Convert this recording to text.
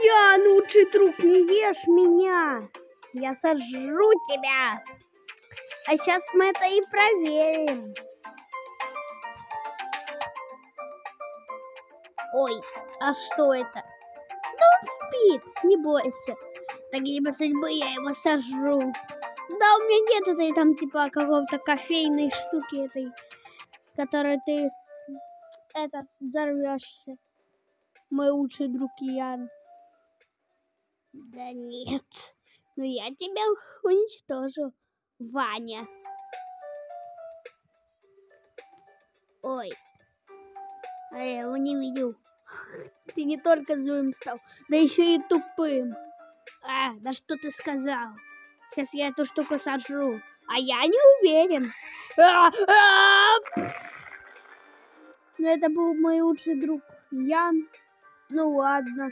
Я, лучший друг, не ешь меня. Я сожру тебя. А сейчас мы это и проверим. Ой, а что это? Да он спит, не бойся. Такими судьбы я его сожру. Да, у меня нет этой там типа какого-то кофейной штуки этой, которой ты взорвешься. Мой лучший друг Ян. Да нет. Ну я тебя уничтожу, Ваня. Ой. А я его не видел. Ты не только злым стал, да еще и тупым. Да что ты сказал? Сейчас я эту штуку сожру. А я не уверен. Но это был мой лучший друг Ян. Ну ладно.